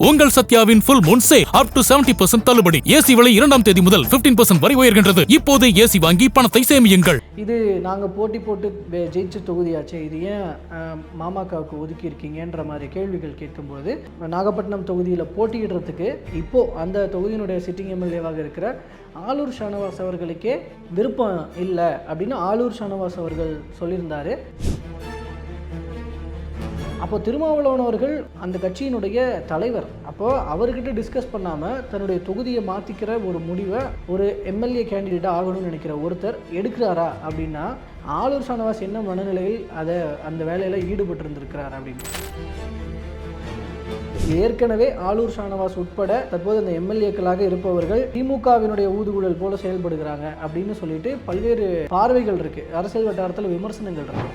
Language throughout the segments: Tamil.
உங்கள் சத்யாவின் full moon sale up to 70% தள்ளுபடி. ஏசி விலை 2ஆம் தேதி முதல் 15% வரை உயர்கின்றது. இப்போது ஏசி வாங்கி பணத்தை சேமியுங்கள். இது நாங்கள் போட்டி போட்டு ஜெயிச்ச தொகுதியாச்சே, இது ஏன் மாமாக்காவுக்கு ஒதுக்கி இருக்கீங்கன்ற மாதிரி கேள்விகள் கேட்கும்போது, நாகப்பட்டினம் தொகுதியில் போட்டியிடுறதுக்கு இப்போ அந்த தொகுதியினுடைய சிட்டிங் எம்எல்ஏவாக இருக்கிற ஆலூர் ஷானவாஸ் அவர்களுக்கே விருப்பம் இல்லை அப்படின்னு ஆலூர் ஷானவாஸ் அவர்கள் சொல்லியிருந்தார். அப்போது திருமாவளவன் அவர்கள் அந்த கட்சியினுடைய தலைவர், அப்போது அவர்கிட்ட டிஸ்கஸ் பண்ணாமல் தன்னுடைய தொகுதியை மாற்றிக்கிற ஒரு முடிவை ஒரு எம்எல்ஏ கேண்டிடேட்டாக ஆகணும்னு நினைக்கிற ஒருத்தர் எடுக்கிறாரா அப்படின்னா, ஆலூர் ஷானவாஸ் என்ன மனநிலையில் அந்த வேலையில் ஈடுபட்டிருந்திருக்கிறார் அப்படின்னு. ஏற்கனவே ஆலூர் ஷானவாஸ் உட்பட தற்போது அந்த எம்எல்ஏக்களாக இருப்பவர்கள் திமுகவினுடைய ஊதுகுழல் போல செயல்படுகிறாங்க அப்படின்னு சொல்லிட்டு பல்வேறு பார்வைகள் இருக்கு, அரசியல் வட்டாரத்தில் விமர்சனங்கள் இருக்கு.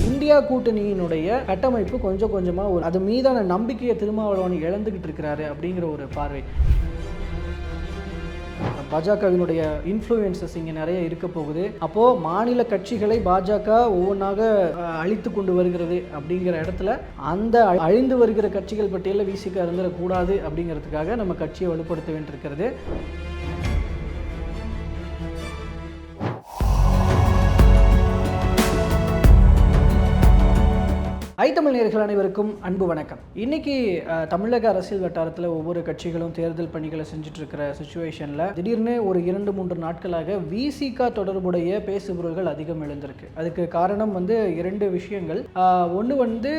இந்தியா கூட்டணியினுடைய கட்டமைப்பு கொஞ்சம் கொஞ்சமாக அது மீதான நம்பிக்கையை திருமாவளவன் இழந்துகிட்டு இருக்கிறாரு அப்படிங்கிற ஒரு பார்வை. பாஜகவினுடைய இன்ஃப்ளூயன்சஸ் இங்கே நிறைய இருக்க போகுது. அப்போது மாநில கட்சிகளை பாஜக ஒவ்வொன்றாக அழித்து கொண்டு வருகிறது அப்படிங்கிற இடத்துல அந்த அழிந்து வருகிற கட்சிகள் பட்டியலில் விசிக இருந்துடக்கூடாது அப்படிங்கிறதுக்காக நம்ம கட்சியை வலுப்படுத்த வேண்டியிருக்கிறது. தமிழ் நேயர்கள் அனைவருக்கும் அன்பு வணக்கம். இன்னைக்கு தமிழக அரசியல் வட்டாரத்தில் ஒவ்வொரு கட்சிகளும் தேர்தல் பணிகளை செஞ்சுட்டு இருக்கிற சுச்சுவேஷனில் திடீர்னு ஒரு 2-3 நாட்களாக விசிக தொடர்புடைய பேசுபொருள்கள் அதிகம் எழுந்திருக்கு. அதுக்கு காரணம் இரண்டு விஷயங்கள். ஒன்று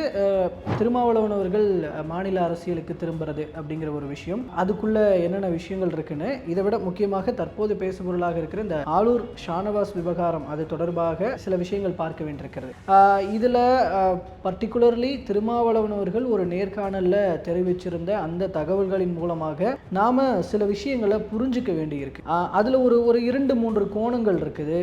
திருமாவளவன் அவர்கள் மாநில அரசியலுக்கு திரும்புறது அப்படிங்கிற ஒரு விஷயம். அதுக்குள்ள என்னென்ன விஷயங்கள் இருக்குன்னு, இதை விட முக்கியமாக தற்போது பேசுபொருளாக இருக்கிற இந்த ஆலூர் ஷானவாஸ் விவகாரம், அது தொடர்பாக சில விஷயங்கள் பார்க்க வேண்டியிருக்கிறது. இதில் பர்டிகுலர்லி திருமாவளவன் அவர்கள் ஒரு நேர்காணலில் தெரிவிச்சிருந்த அந்த தகவல்களின் மூலமாக நாம சில விஷயங்களை புரிஞ்சுக்க வேண்டியிருக்கு. அதில் ஒரு 2-3 கோணங்கள் இருக்குது,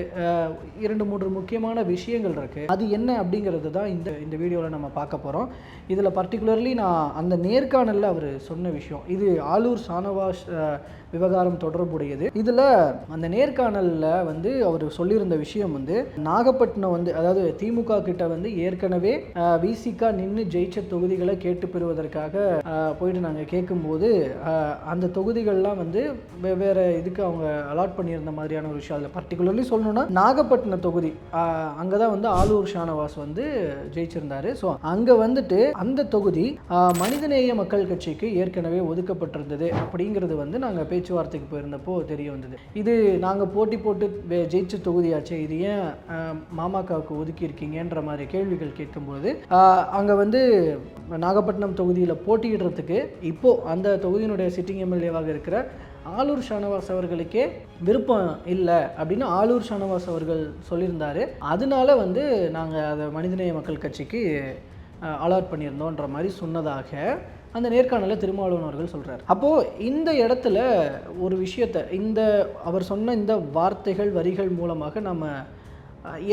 2-3 முக்கியமான விஷயங்கள் இருக்கு. அது என்ன அப்படிங்கிறது தான் இந்த வீடியோவில் நம்ம பார்க்க போகிறோம். இதில் பர்டிகுலர்லி நான் அந்த நேர்காணலில் அவர் சொன்ன விஷயம், இது ஆலூர் ஷானவாஸ் விவகாரம் தொடர்புடையது. இதில் அந்த நேர்காணலில் அவர் சொல்லியிருந்த விஷயம் நாகப்பட்டினம் அதாவது திமுக கிட்ட ஏற்கனவே விசிக நின்று ஜெயிச்ச தொகுதிகளை கேட்டு பெறுவதற்காக போயிட்டு நாங்கள் கேட்கும்போது அந்த தொகுதிகள்லாம் வெவ்வேறு இதுக்கு அவங்க அலாட் பண்ணியிருந்த மாதிரியான ஒரு விஷயம். அதில் பர்டிகுலர்லி சொல்லணும்னா நாகப்பட்டினம் தொகுதி, அங்கே தான் ஆலூர் ஷானவாஸ் ஜெயிச்சிருந்தாரு. ஸோ அங்கே அந்த தொகுதி மனிதநேய மக்கள் கட்சிக்கு ஏற்கனவே ஒதுக்கப்பட்டிருந்தது அப்படிங்கிறது நாங்கள் பேச்சுவார்த்தைக்கு போயிருந்தப்போ தெரிய வந்தது. இது நாங்கள் போட்டி போட்டு ஜெயிச்ச தொகுதியாச்சே, இது ஏன் மாமாக்காவுக்கு ஒதுக்கி இருக்கீங்கன்ற மாதிரி கேள்விகள் கேட்கும்போது, அங்கே நாகப்பட்டினம் தொகுதியில் போட்டியிடுறதுக்கு இப்போ அந்த தொகுதியினுடைய சிட்டிங் எம்எல்ஏவாக இருக்கிற ஆலூர் ஷானவாஸ் அவர்களுக்கே விருப்பம் இல்லை அப்படின்னு ஆலூர் ஷானவாஸ் அவர்கள் சொல்லியிருந்தார். அதனால நாங்கள் அதை மனிதநேய மக்கள் கட்சிக்கு அலாட் பண்ணியிருந்தோன்ற மாதிரி சொன்னதாக அந்த நேர்காணலில் திருமாவளவன் அவர்கள் சொல்கிறார். அப்போது இந்த இடத்துல ஒரு விஷயத்தை அவர் சொன்ன இந்த வார்த்தைகள் வரிகள் மூலமாக நம்ம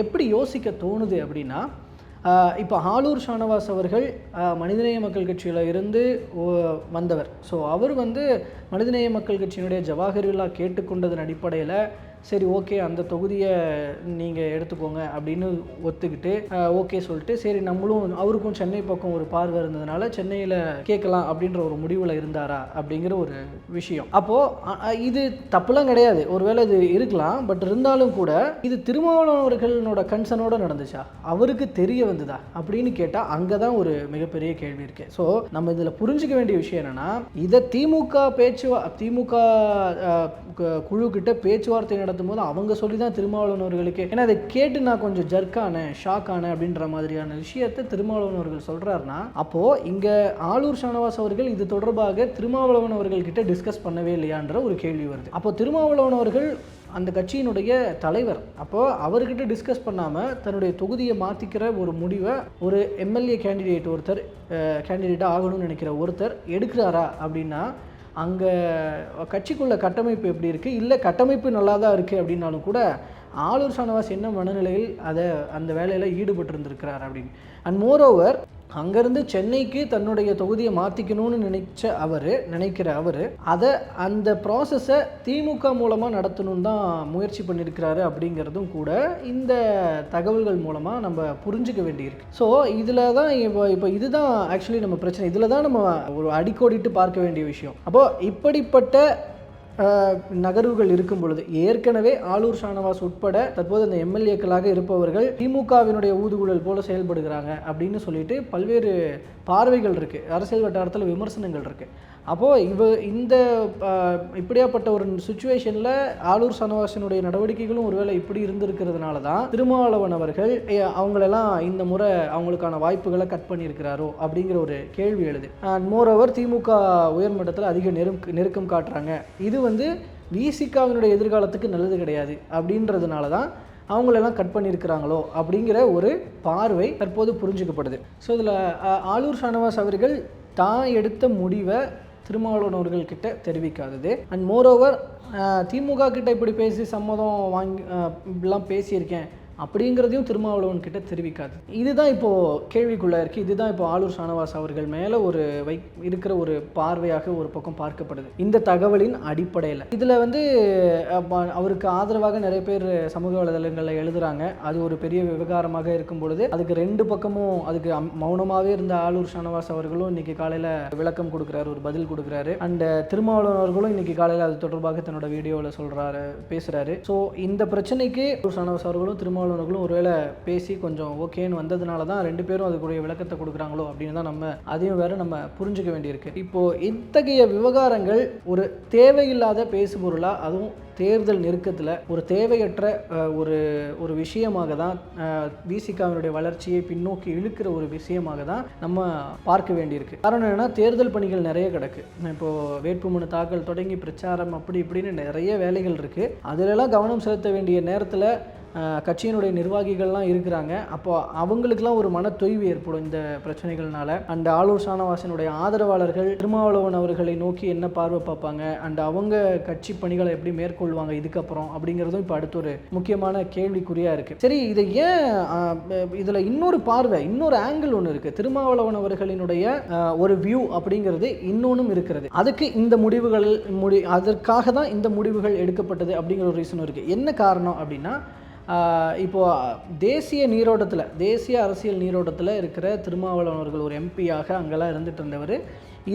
எப்படி யோசிக்க தோணுது அப்படின்னா, இப்போ ஆலூர் ஷானவாஸ் அவர்கள் மனிதநேய மக்கள் கட்சியில் இருந்து வந்தவர். ஸோ அவர் மனிதநேய மக்கள் கட்சியினுடைய ஜவாஹர்லா கேட்டுக்கொண்டதன் அடிப்படையில் சரி ஓகே அந்த தொகுதியை நீங்கள் எடுத்துக்கோங்க அப்படின்னு ஒத்துக்கிட்டு ஓகே சொல்லிட்டு, சரி நம்மளும் அவருக்கும் சென்னை பக்கம் ஒரு பார்வை இருந்ததுனால சென்னையில் கேட்கலாம் அப்படின்ற ஒரு முடிவில் இருந்தாரா அப்படிங்கிற ஒரு விஷயம். அப்போது இது தப்புலாம் கிடையாது, ஒருவேளை இது இருக்கலாம். பட் இருந்தாலும் கூட இது திருமாவளவன் அவர்களோட கன்சர்னோடு நடந்துச்சா, அவருக்கு தெரிய வந்ததா அப்படின்னு கேட்டால் அங்கே தான் ஒரு மிகப்பெரிய கேள்வி இருக்கு. ஸோ நம்ம இதில் புரிஞ்சிக்க வேண்டிய விஷயம் என்னென்னா, இதை திமுக குழு கிட்ட பேச்சுவார்த்தை நடத்தும் போது அவங்க சொல்லி தான் திருமாவளவன் அவர்களுக்கு, ஏன்னா அதை கேட்டு நான் கொஞ்சம் ஷாக் ஆனேன் அப்படின்ற மாதிரியான விஷயத்தை திருமாவளவன் அவர்கள் சொல்றாருன்னா, அப்போ இங்க ஆலூர் ஷானவாஸ் அவர்கள் இது தொடர்பாக திருமாவளவன் அவர்கள் கிட்ட டிஸ்கஸ் பண்ணவே இல்லையான்ற ஒரு கேள்வி வருது. அப்போ திருமாவளவன் அவர்கள் அந்த கட்சியினுடைய தலைவர், அப்போ அவர்கிட்ட டிஸ்கஸ் பண்ணாமல் தன்னுடைய தொகுதியை மாற்றிக்கிற ஒரு முடிவை ஒரு எம்எல்ஏ கேண்டிடேட்டாக ஆகணும்னு நினைக்கிற ஒருத்தர் எடுக்கிறாரா அப்படின்னா, அங்கே கட்சிக்குள்ள கட்டமைப்பு எப்படி இருக்குது, இல்லை கட்டமைப்பு நல்லா தான் இருக்குது அப்படின்னாலும் கூட ஆலூர் ஷானவாஸ் என்ன மனநிலையில் அந்த வேலையில் ஈடுபட்டிருந்திருக்கிறார் அப்படின்னு. அண்ட் மோரோவர் அங்கேருந்து சென்னைக்கு தன்னுடைய தொகுதியை மாற்றிக்கணும்னு நினைக்கிற அவர் அதை அந்த ப்ராசஸை திமுக மூலமாக நடத்தணும்னு தான் முயற்சி பண்ணியிருக்கிறாரு அப்படிங்கிறதும் கூட இந்த தகவல்கள் மூலமாக நம்ம புரிஞ்சுக்க வேண்டியிருக்கு. ஸோ இதில் தான் இப்போ இதுதான் ஆக்சுவலி நம்ம பிரச்சனை, இதில் தான் நம்ம ஒரு அடிக்கோடிட்டு பார்க்க வேண்டிய விஷயம். அப்போது இப்படிப்பட்ட நகர்வுகள் இருக்கும் பொழுது ஏற்கனவே ஆளூர் ஷானவாஸ் உட்பட தற்போது அந்த எம்எல்ஏக்களாக இருப்பவர்கள் திமுகவினுடைய ஊதுகுழல் போல செயல்படுகிறாங்க அப்படின்னு சொல்லிட்டு பல்வேறு பார்வைகள் இருக்குது, அரசியல் வட்டாரத்தில் விமர்சனங்கள் இருக்குது. அப்போது இந்த இப்படியாப்பட்ட ஒரு சுச்சுவேஷனில் ஆளூர் ஷானவாஸினுடைய நடவடிக்கைகளும் ஒருவேளை இப்படி இருந்திருக்கிறதுனால தான் திருமாவளவன் அவர்கள் அவங்களெல்லாம் இந்த முறை அவங்களுக்கான வாய்ப்புகளை கட் பண்ணியிருக்கிறாரோ அப்படிங்கிற ஒரு கேள்வி எழுது. அண்ட் மோரோவர் திமுக உயர்மட்டத்தில் அதிக நெருக்கம் காட்டுறாங்க, இது விசிகாவினுடைய எதிர்காலத்துக்கு நல்லது கிடையாது அப்படின்றதுனால தான் அவங்களெல்லாம் கட் பண்ணியிருக்கிறாங்களோ அப்படிங்கிற ஒரு பார்வை தற்போது புரிஞ்சுக்கப்படுது. ஸோ இதில் ஆளூர் ஷானவாஸ் அவர்கள் தான் எடுத்த முடிவை திருமாவளவன் அவர்கள்கிட்ட தெரிவிக்காதது, அண்ட் மோரோவர் திமுக கிட்ட இப்படி பேசி சம்மதம் வாங்கி இப்படிலாம் பேசியிருக்கேன் அப்படிங்கிறதையும் திருமாவளவன் கிட்ட தெரிவிக்காது. இதுதான் இப்போது கேள்விக்குள்ளே இருக்குது. இதுதான் இப்போ ஆளூர் ஷானவாஸ் அவர்கள் மேலே ஒரு இருக்கிற ஒரு பார்வையாக ஒரு பக்கம் பார்க்கப்படுது இந்த தகவலின் அடிப்படையில். இதில் அவருக்கு ஆதரவாக நிறைய பேர் சமூக வலைதளங்களில் எழுதுகிறாங்க. அது ஒரு பெரிய விவகாரமாக இருக்கும் பொழுது அதுக்கு ரெண்டு பக்கமும் அதுக்கு மௌனமாகவே இருந்த ஆளூர் ஷானவாஸ் அவர்களும் இன்றைக்கி காலையில் விளக்கம் கொடுக்குறாரு, ஒரு பதில் கொடுக்குறாரு. அண்ட் திருமாவளவன் அவர்களும் இன்றைக்கி காலையில் அது தொடர்பாக தன்னோட வீடியோவில் பேசுகிறாரு. ஸோ இந்த பிரச்சனைக்கு ஆளூர் ஷானவாஸ் அவர்களும் திருமாவளவன் ஒருவேளை பேசி கொஞ்சம் ஓகேன்னு வந்ததுனால தான் ரெண்டு பேரும் அதுக்குரிய விளக்கத்தை கொடுக்குறாங்களோ அப்படின்னு தான் நம்ம அதையும் வேற நம்ம புரிஞ்சுக்க வேண்டியிருக்கு. இப்போ இத்தகைய விவகாரங்கள் ஒரு தேவையில்லாத பேசுபொருளா, அதுவும் தேர்தல் நெருக்கத்தில் ஒரு தேவையற்ற ஒரு விஷயமாக தான் விசிகாவினுடைய வளர்ச்சியை பின்னோக்கி இழுக்கிற ஒரு விஷயமாக தான் நம்ம பார்க்க வேண்டியிருக்கு. காரணம் என்னன்னா, தேர்தல் பணிகள் நிறைய கிடக்கு. இப்போது வேட்புமனு தாக்கல் தொடங்கி பிரச்சாரம் அப்படி இப்படின்னு நிறைய வேலைகள் இருக்குது. அதிலெல்லாம் கவனம் செலுத்த வேண்டிய நேரத்தில் கட்சியினுடைய நிர்வாகிகள்லாம் இருக்கிறாங்க. அப்போ அவங்களுக்கெல்லாம் ஒரு மன தொய்வு ஏற்படும் இந்த பிரச்சனைகள்னால. அண்ட் ஆளூர் ஷானவாஸினுடைய ஆதரவாளர்கள் திருமாவளவன் அவர்களை நோக்கி என்ன பார்வை பார்ப்பாங்க, அண்ட் அவங்க கட்சி பணிகளை எப்படி மேற்கொள்வாங்க இதுக்கப்புறம் அப்படிங்கிறதும் இப்போ அடுத்த ஒரு முக்கியமான கேள்விக்குறியாக இருக்குது. சரி, இதை ஏன் இதில் இன்னொரு பார்வை, இன்னொரு ஆங்கிள் ஒன்று இருக்குது. திருமாவளவன் அவர்களினுடைய ஒரு வியூ அப்படிங்கிறது இன்னொன்றும் இருக்கிறது. அதுக்கு இந்த முடிவுகள் அதற்காக தான் இந்த முடிவுகள் எடுக்கப்பட்டது அப்படிங்கிற ஒரு ரீசனும் இருக்குது. என்ன காரணம் அப்படின்னா, இப்போது தேசிய அரசியல் நீரோட்டத்தில் இருக்கிற திருமாவளவன் அவர்கள் ஒரு எம்பியாக அங்கெல்லாம் இருந்துட்டு இருந்தவர்,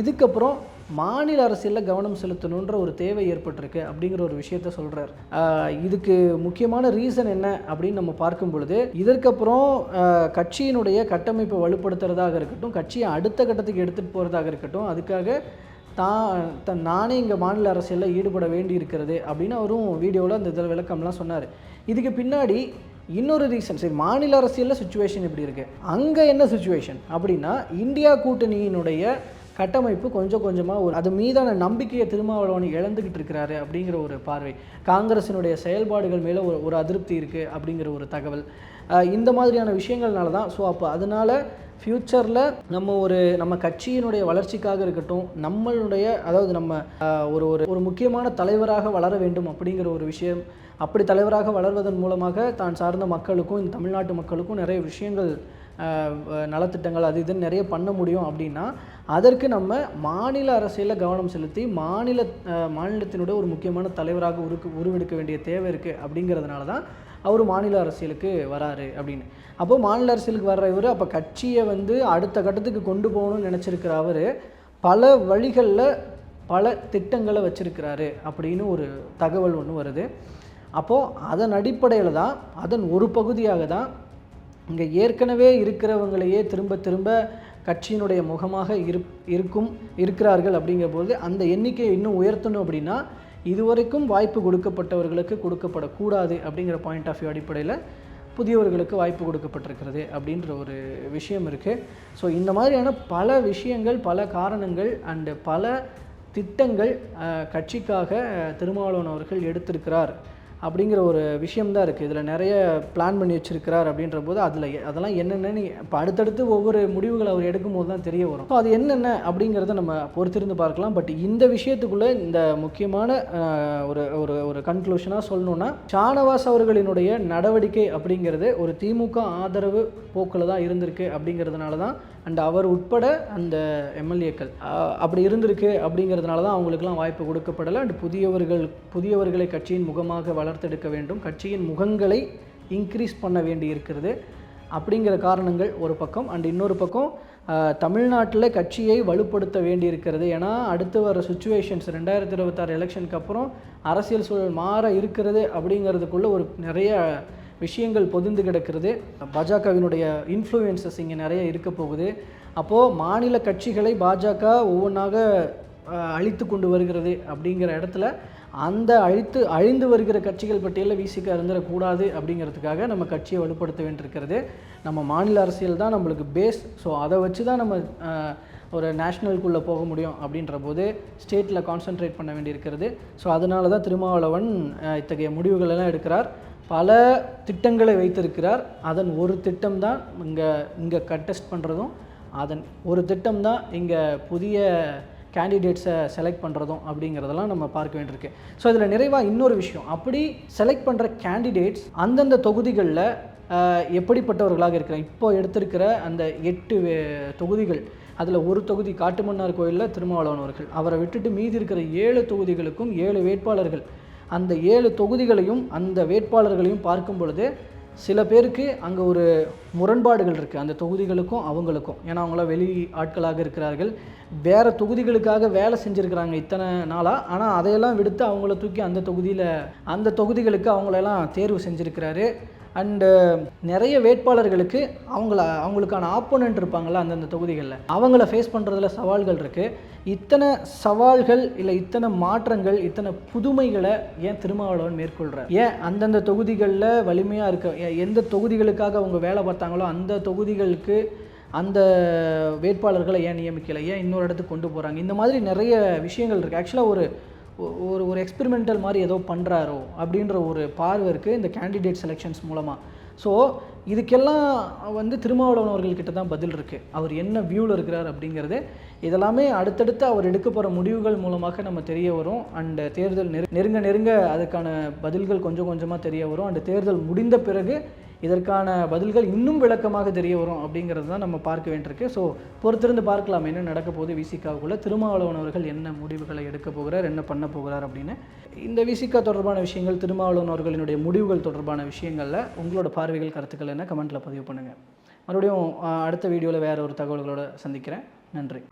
இதுக்கப்புறம் மாநில அரசியலில் கவனம் செலுத்தணுன்ற ஒரு தேவை ஏற்பட்டிருக்கு அப்படிங்கிற ஒரு விஷயத்த சொல்கிறார். இதுக்கு முக்கியமான ரீசன் என்ன அப்படின்னு நம்ம பார்க்கும் பொழுது, இதற்கப்புறம் கட்சியினுடைய கட்டமைப்பை வலுப்படுத்துறதாக இருக்கட்டும், கட்சியை அடுத்த கட்டத்துக்கு எடுத்துகிட்டு போகிறதாக இருக்கட்டும், அதுக்காக நானே இங்கே மாநில அரசியலில் ஈடுபட வேண்டி இருக்கிறது அப்படின்னு அவரும் வீடியோவில் அந்த இதில் விளக்கம்லாம் சொன்னார். இதுக்கு பின்னாடி இன்னொரு ரீசன், சரி மாநில அரசியலில் சுச்சுவேஷன் இப்படி இருக்குது, அங்கே என்ன சுச்சுவேஷன் அப்படின்னா, இந்தியா கூட்டணியினுடைய கட்டமைப்பு கொஞ்சம் கொஞ்சமாக அது மீதான நம்பிக்கையை திருமாவளவன் இழந்துக்கிட்டு இருக்கிறாரு அப்படிங்கிற ஒரு பார்வை, காங்கிரஸினுடைய செயல்பாடுகள் மேலே ஒரு அதிருப்தி இருக்குது அப்படிங்கிற ஒரு தகவல், இந்த மாதிரியான விஷயங்கள்னால தான். ஸோ அப்போ அதனால் ஃப்யூச்சரில் நம்ம கட்சியினுடைய வளர்ச்சிக்காக இருக்கட்டும், அதாவது நம்ம ஒரு முக்கியமான தலைவராக வளர வேண்டும் அப்படிங்கிற ஒரு விஷயம், அப்படி தலைவராக வளர்வதன் மூலமாக தான் சார்ந்த மக்களுக்கும் இந்த தமிழ்நாட்டு மக்களுக்கும் நிறைய விஷயங்கள், நலத்திட்டங்கள் அது இதுன்னு நிறைய பண்ண முடியும் அப்படின்னா, அதற்கு நம்ம மாநில அரசியலில் கவனம் செலுத்தி மாநிலத்தினுடைய ஒரு முக்கியமான தலைவராக உருவெடுக்க வேண்டிய தேவை இருக்குது. அப்படிங்கிறதுனால தான் அவர் மாநில அரசியலுக்கு வராரு அப்படின்னு. அப்போது மாநில அரசியலுக்கு வர்ற இவர் அப்போ கட்சியை அடுத்த கட்டத்துக்கு கொண்டு போகணும்னு நினச்சிருக்கிற அவர் பல வழிகளில் பல திட்டங்களை வச்சிருக்கிறாரு அப்படின்னு ஒரு தகவல் ஒன்று வருது. அப்போது அதன் அடிப்படையில் தான், அதன் ஒரு பகுதியாக தான் இங்கே ஏற்கனவே இருக்கிறவங்களையே திரும்ப திரும்ப கட்சியினுடைய முகமாக இருக்கிறார்கள். அப்படிங்கும்போது அந்த எண்ணிக்கையை இன்னும் உயர்த்தணும் அப்படின்னா, இதுவரைக்கும் வாய்ப்பு கொடுக்கப்பட்டவர்களுக்கு கொடுக்கப்படக்கூடாது அப்படிங்கிற பாயிண்ட் ஆஃப் வியூ அடிப்படையில் புதியவர்களுக்கு வாய்ப்பு கொடுக்கப்பட்டிருக்கிறது அப்படின்ற ஒரு விஷயம் இருக்குது. ஸோ இந்த மாதிரியான பல விஷயங்கள், பல காரணங்கள் அண்டு பல திட்டங்கள் கட்சிக்காக திருமாவளவன் அவர்கள் எடுத்திருக்கிறார் அப்படிங்கிற ஒரு விஷயம்தான் இருக்குது. இதில் நிறைய பிளான் பண்ணி வச்சுருக்கிறார் அப்படின்ற போது அதெல்லாம் என்னென்னு இப்போ அடுத்தடுத்து ஒவ்வொரு முடிவுகள் அவர் எடுக்கும்போது தான் தெரிய வரும். ஸோ அது என்னென்ன அப்படிங்கிறத நம்ம பொறுத்திருந்து பார்க்கலாம். பட் இந்த விஷயத்துக்குள்ளே இந்த முக்கியமான ஒரு கன்க்ளூஷனாக சொல்லணுன்னா, ஷானவாஸ் அவர்களினுடைய நடவடிக்கை அப்படிங்கிறது ஒரு திமுக ஆதரவு போக்கில் தான் இருந்திருக்கு. அப்படிங்கிறதுனால தான் அண்ட் அவர் உட்பட அந்த எம்எல்ஏக்கள் அப்படி இருந்திருக்கு. அப்படிங்கிறதுனால தான் அவங்களுக்குலாம் வாய்ப்பு கொடுக்கப்படலை. அண்ட் புதியவர்களை கட்சியின் முகமாக வளர்த்தெடுக்க வேண்டும், கட்சியின் முகங்களை இன்க்ரீஸ் பண்ண வேண்டி இருக்கிறது அப்படிங்கிற காரணங்கள் ஒரு பக்கம். அண்ட் இன்னொரு பக்கம் தமிழ்நாட்டில் கட்சியை வலுப்படுத்த வேண்டி இருக்கிறது. ஏன்னா அடுத்து வர சுச்சுவேஷன்ஸ் 2026 எலெக்ஷனுக்கு அப்புறம் அரசியல் சூழல் மாற இருக்கிறது. அப்படிங்கிறதுக்குள்ள ஒரு நிறைய விஷயங்கள் பொதிந்து கிடக்கிறது. பாஜகவினுடைய இன்ஃப்ளூயன்சஸ் இங்கே நிறைய இருக்க போகுது. அப்போது மாநில கட்சிகளை பாஜக ஒவ்வொன்றாக அழித்து கொண்டு வருகிறது. அப்படிங்கிற இடத்துல அந்த அழிந்து வருகிற கட்சிகள் பட்டியலில் விசிக இருந்துடக்கூடாது. அப்படிங்கிறதுக்காக நம்ம கட்சியை வலுப்படுத்த வேண்டியிருக்கிறது. நம்ம மாநில அரசியல் தான் நம்மளுக்கு பேஸ். ஸோ அதை வச்சு தான் நம்ம ஒரு நேஷ்னலுக்குள்ளே போக முடியும். அப்படின்ற போது ஸ்டேட்டில் கான்சென்ட்ரேட் பண்ண வேண்டியிருக்கிறது. ஸோ அதனால தான் திருமாவளவன் இத்தகைய முடிவுகளெல்லாம் எடுக்கிறார். பல திட்டங்களை வைத்திருக்கிறார். அதன் ஒரு திட்டம் தான் இங்கே கண்டெஸ்ட் பண்ணுறதும், அதன் ஒரு திட்டம் தான் இங்கே புதிய கேண்டிடேட்ஸை செலக்ட் பண்ணுறதும் அப்படிங்கிறதெல்லாம் நம்ம பார்க்க வேண்டியிருக்கு. ஸோ இதில் நிறைவாக இன்னொரு விஷயம், அப்படி செலக்ட் பண்ணுற கேண்டிடேட்ஸ் அந்தந்த தொகுதிகளில் எப்படிப்பட்டவர்களாக இருக்கிறாங்க. இப்போ எடுத்திருக்கிற அந்த 8 தொகுதிகள், அதில் ஒரு தொகுதி காட்டுமன்னார் கோயிலில் திருமாவளவன் அவர்கள், அவரை விட்டுட்டு மீதி இருக்கிற 7 தொகுதிகளுக்கும் 7 வேட்பாளர்கள். அந்த 7 தொகுதிகளையும் அந்த வேட்பாளர்களையும் பார்க்கும் பொழுது சில பேருக்கு அங்கே ஒரு முரண்பாடுகள் இருக்குது, அந்த தொகுதிகளுக்கும் அவங்களுக்கும். ஏன்னா அவங்களாம் வெளி ஆட்களாக இருக்கிறார்கள், வேறு தொகுதிகளுக்காக வேலை செஞ்சுருக்கிறாங்க இத்தனை நாளாக. ஆனால் அதையெல்லாம் விடுத்து அவங்கள தூக்கி அந்த தொகுதிகளுக்கு அவங்களெல்லாம் தேர்வு செஞ்சுருக்கிறாரு. அண்டு நிறைய வேட்பாளர்களுக்கு அவங்களுக்கான ஆப்போனன்ட் இருப்பாங்கள்ல அந்தந்த தொகுதிகளில், அவங்கள ஃபேஸ் பண்ணுறதுல சவால்கள் இருக்குது. இத்தனை சவால்கள் இல்லை, இத்தனை மாற்றங்கள், இத்தனை புதுமைகளை ஏன் திருமாவளவன் மேற்கொள்கிறார்? ஏன் அந்தந்த தொகுதிகளில் வலிமையாக இருக்க எந்த தொகுதிகளுக்காக அவங்க வேலை பார்த்தாங்களோ அந்த தொகுதிகளுக்கு அந்த வேட்பாளர்களை ஏன் நியமிக்கலை, ஏன் இன்னொரு இடத்துக்கு கொண்டு போகிறாங்க? இந்த மாதிரி நிறைய விஷயங்கள் இருக்குது. ஆக்சுவலாக ஒரு எக்ஸ்பெரிமெண்டல் மாதிரி ஏதோ பண்ணுறாரோ அப்படின்ற ஒரு பார்வை இருக்குது இந்த கேண்டிடேட் செலெக்ஷன்ஸ் மூலமாக. ஸோ இதுக்கெல்லாம் திருமாவளவன் அவர்கள்கிட்ட தான் பதில் இருக்குது. அவர் என்ன வியூவில் இருக்கிறார் அப்படிங்கிறது இதெல்லாமே அடுத்தடுத்து அவர் எடுக்க போகிற முடிவுகள் மூலமாக நம்ம தெரிய வரும். அண்டு தேர்தல் நெருங்க அதுக்கான பதில்கள் கொஞ்சம் கொஞ்சமாக தெரிய வரும். அண்டு தேர்தல் முடிந்த பிறகு இதற்கான பதில்கள் இன்னும் விளக்கமாக தெரிய வரும். அப்படிங்கிறது தான் நம்ம பார்க்க வேண்டியிருக்கு. ஸோ பொறுத்திருந்து பார்க்கலாம் என்ன நடக்க போகுது விசிகாவுக்குள்ளே, திருமாவளவன் அவர்கள் என்ன முடிவுகளை எடுக்க போகிறார், என்ன பண்ண போகிறார் அப்படின்னு. இந்த விசிகா தொடர்பான விஷயங்கள், திருமாவளவன் அவர்களினுடைய முடிவுகள் தொடர்பான விஷயங்களில் உங்களோட பார்வைகள், கருத்துக்கள் என்ன கமெண்ட்டில் பதிவு பண்ணுங்கள். மறுபடியும் அடுத்த வீடியோவில் வேறு ஒரு தகவல்களோடு சந்திக்கிறேன். நன்றி.